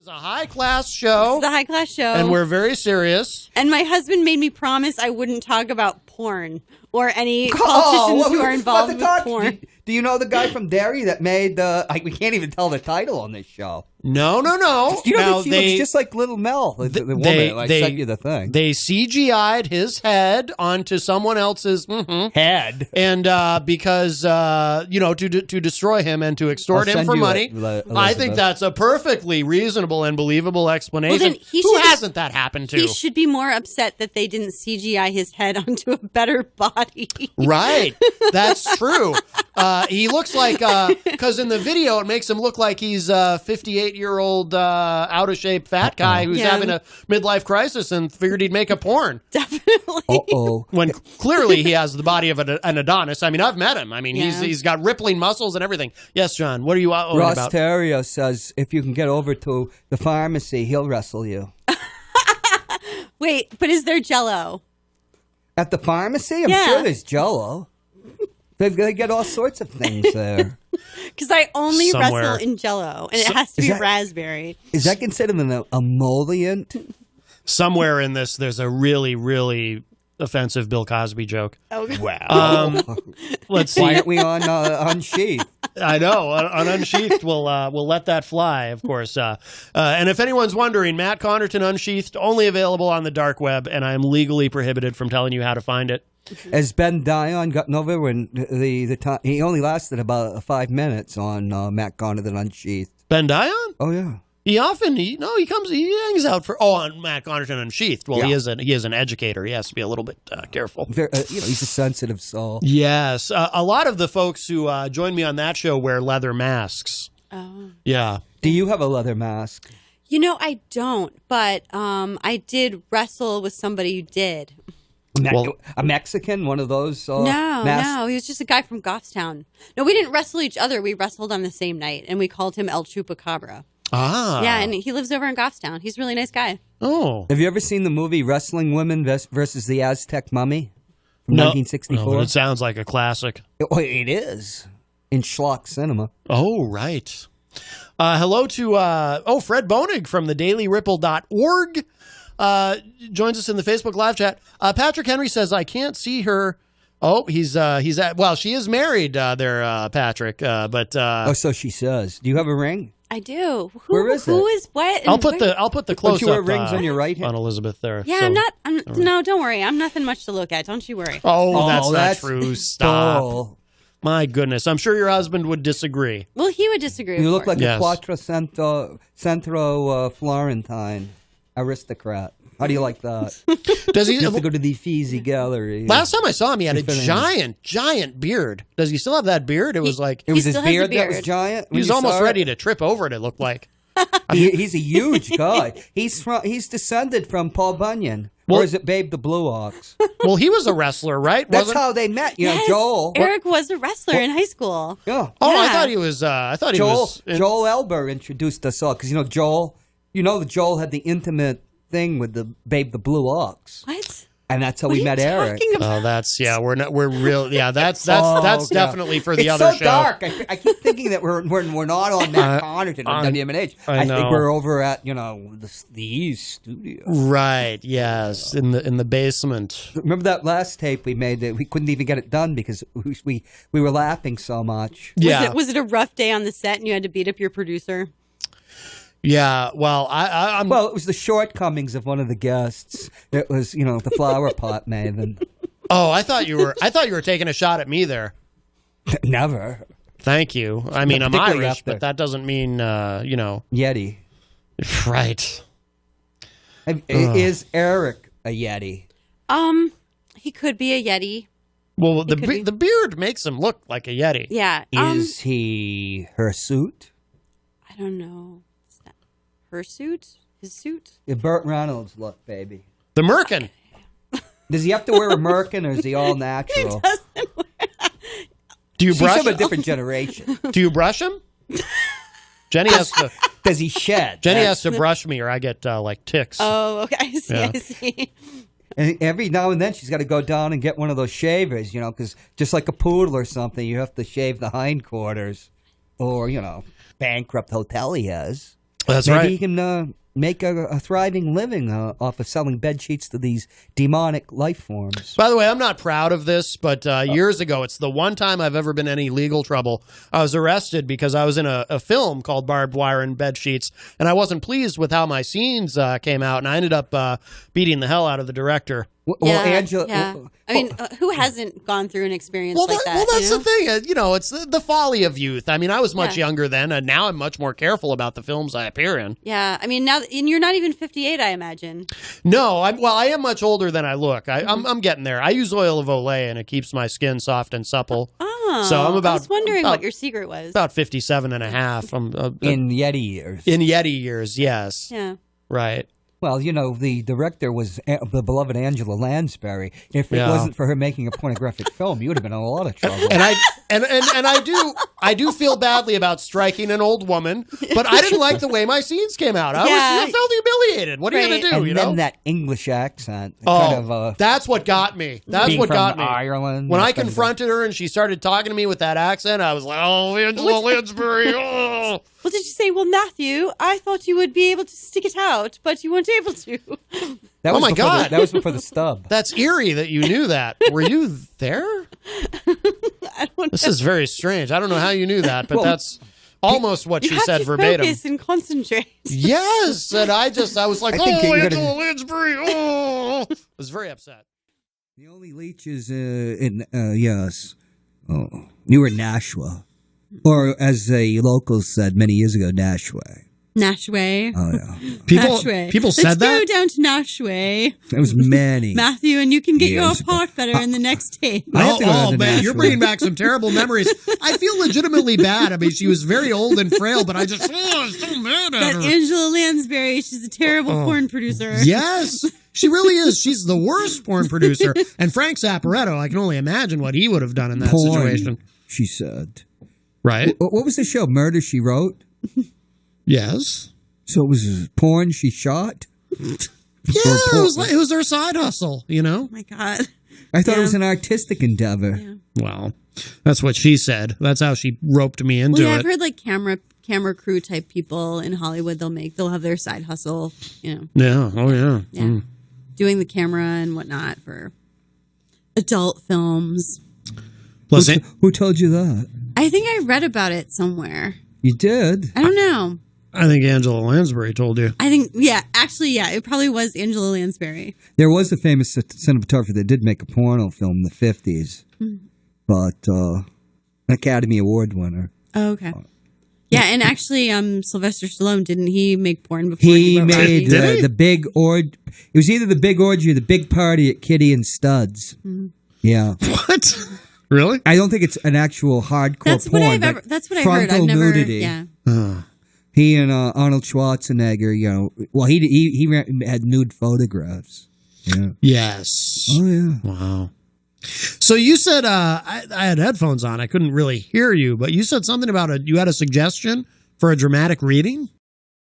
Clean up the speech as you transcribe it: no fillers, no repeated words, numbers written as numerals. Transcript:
a high-class show. It's a high-class show. And we're very serious. And my husband made me promise I wouldn't talk about porn or any politicians who are involved with porn. Do you know the guy from Derry that made the... we can't even tell the title on this show. No. You know, she looks just like Little Mel, the woman. I sent you the thing. They CGI'd his head onto someone else's head. And because, to destroy him and to extort him for money. I think that's a perfectly reasonable and believable explanation. Who hasn't that happened to? He should be more upset that they didn't CGI his head onto a better body. Right. That's true. He looks like, because in the video, it makes him look like he's a 58-year-old out-of-shape fat guy who's having a midlife crisis and figured he'd make a porn. Definitely. When clearly he has the body of an Adonis. I mean, I've met him. I mean, he's got rippling muscles and everything. Yes, John, what are you about? Ross Terrio says if you can get over to the pharmacy, he'll wrestle you. Wait, but is there Jell-O? At the pharmacy? I'm sure there's Jell-O. They get all sorts of things there. Because I only wrestle in Jell-O, and it has to be raspberry. Is that considered an emollient? Somewhere in this, there's a really, really offensive Bill Cosby joke. Oh, wow. Let's see. Why aren't we on Unsheathed? I know. On Unsheathed, we'll let that fly, of course. And if anyone's wondering, Matt Connarton Unsheathed, only available on the dark web, and I'm legally prohibited from telling you how to find it. Has Ben Dion gotten over when the time? He only lasted about 5 minutes on Matt Connarton Unsheathed. Ben Dion? Oh yeah. He hangs out on Matt Connarton Unsheathed. Well, he is an educator. He has to be a little bit careful. He's a sensitive soul. Yes, a lot of the folks who join me on that show wear leather masks. Oh. Yeah. Do you have a leather mask? You know, I don't, but I did wrestle with somebody who did. A Mexican, one of those? No, he was just a guy from Goffstown. No, we didn't wrestle each other. We wrestled on the same night, and we called him El Chupacabra. Ah. Yeah, and he lives over in Goffstown. He's a really nice guy. Oh. Have you ever seen the movie Wrestling Women versus the Aztec Mummy from 1964? No, it sounds like a classic. It is. In Schlock Cinema. Oh, right. Hello to Fred Bonig from thedailyripple.org. Joins us in the Facebook live chat. Patrick Henry says, I can't see her. Oh, he's she is married there, Patrick. But so she says. Do you have a ring? I do. Where is it? Who is what? I'll put the close up. Don't you wear rings on your right hand? On Elizabeth there. Yeah, no, don't worry. I'm nothing much to look at. Don't you worry. Oh, that's not true. Stop. My goodness. I'm sure your husband would disagree. Well, he would disagree. You look like a Quattrocento Florentine aristocrat. How do you like that? Does he you have to go to the Uffizi Gallery? Last time I saw him, he had a giant beard. Does he still have that beard? It was his beard that was giant. He was almost ready to trip over it. It looked like. He's a huge guy. He's descended from Paul Bunyan. Or is it Babe the Blue Ox? Well, he was a wrestler, right? That's how they met. You know, Joel. Eric was a wrestler in high school. Yeah. Oh, yeah. I thought he was. Joel Elber introduced us all because Joel. Joel had the intimate thing with the Babe the Blue Ox. What? And that's how we met Eric. Oh, that's definitely for the other show. It's so dark. I keep thinking that we're not on Matt Connarton on WMNH. I think we're over at the East studio. Right. Yes. In the basement. Remember that last tape we made that we couldn't even get it done because we were laughing so much. Yeah. Was it a rough day on the set and you had to beat up your producer? Yeah, well, Well, it was the shortcomings of one of the guests. It was, the flower pot maven. Oh, I thought you were taking a shot at me there. Never. Thank you. I mean, I'm Irish, but that doesn't mean, Yeti. Right. Is Eric a Yeti? He could be a Yeti. Well, the beard makes him look like a Yeti. Yeah. Is he her suit? I don't know. Her suit? His suit? The Burt Reynolds look, baby. The Merkin. Does he have to wear a Merkin or is he all natural? He doesn't wear. Do you brush him? She's from a different generation. Do you brush him? Jenny has to. Does he shed? Jenny has to brush me or I get ticks. Oh, okay. I see. Yeah. I see. And every now and then she's got to go down and get one of those shavers, because just like a poodle or something, you have to shave the hindquarters. Or, bankrupt hotel he has. That's Maybe right. he can make a thriving living off of selling bed sheets to these demonic life forms. By the way, I'm not proud of this, but years ago, it's the one time I've ever been in any legal trouble. I was arrested because I was in a film called Barbed Wire and Bed Sheets, and I wasn't pleased with how my scenes came out, and I ended up beating the hell out of the director. Well, Angela. Yeah. I mean, who hasn't gone through an experience like that? Well, that's you know? the thing. It's the folly of youth. I mean, I was much younger then, and now I'm much more careful about the films I appear in. Yeah. I mean, now, and you're not even 58, I imagine. No, I am much older than I look. I'm getting there. I use oil of Olay, and it keeps my skin soft and supple. Oh. So I'm I was wondering what your secret was. About 57 and a half. I'm, in Yeti years. In Yeti years, yes. Yeah. Right. Well, the director was the beloved Angela Lansbury. If it wasn't for her making a pornographic film, you would have been in a lot of trouble. And I do feel badly about striking an old woman, but I didn't like the way my scenes came out. I felt humiliated. What are you going to do? And then that English accent. That's what got me. That's what got me. Ireland. When I confronted her and she started talking to me with that accent, I was like, "Oh, Angela Lansbury." Oh. Well, did you say, well, Matthew, I thought you would be able to stick it out, but you weren't able to. Oh, my God. That was before the stub. That's eerie that you knew that. Were you there? I don't know. This is very strange. I don't know how you knew that, but that's almost what she said verbatim. You have to focus and concentrate. Yes. And I was like, Angela Lansbury. Oh. I was very upset. The only leeches yes. Oh, you were Nashua. Or, as the locals said many years ago, Nashway. Nashway. Oh, yeah. People said that? Let's go down to Nashway. There was many. Matthew, and you can get your part better in the next tape. Oh, man, you're bringing back some terrible memories. I feel legitimately bad. I mean, she was very old and frail, but I was so mad at her. Angela Lansbury, she's a terrible porn producer. Yes. She really is. She's the worst porn producer. And Frank Zapparetto, I can only imagine what he would have done in that situation. She said. Right. What was the show? Murder, She Wrote? Yes. So it was porn she shot? Yeah, it was her side hustle, Oh, my God. I thought it was an artistic endeavor. Yeah. Well, that's what she said. That's how she roped me into it. I've heard like camera crew type people in Hollywood, they'll have their side hustle, Yeah. Oh, yeah. Yeah. Doing the camera and whatnot for adult films. Who told you that? I think I read about it somewhere. You did? I don't know. I think Angela Lansbury told you. I think, it probably was Angela Lansbury. There was a famous cinematographer that did make a porno film in the 50s, but Academy Award winner. Oh, okay. Yeah, and actually, Sylvester Stallone, didn't he make porn before he made the big orgy? It was either the big orgy or the big party at Kitty and Studs. Mm-hmm. Yeah. What? Really? I don't think it's an actual hardcore porn. That's what I heard. I've never. Nudity. Yeah. He and Arnold Schwarzenegger, he had nude photographs. Yeah. Yes. Oh yeah. Wow. So you said I had headphones on. I couldn't really hear you, but you said something about you had a suggestion for a dramatic reading.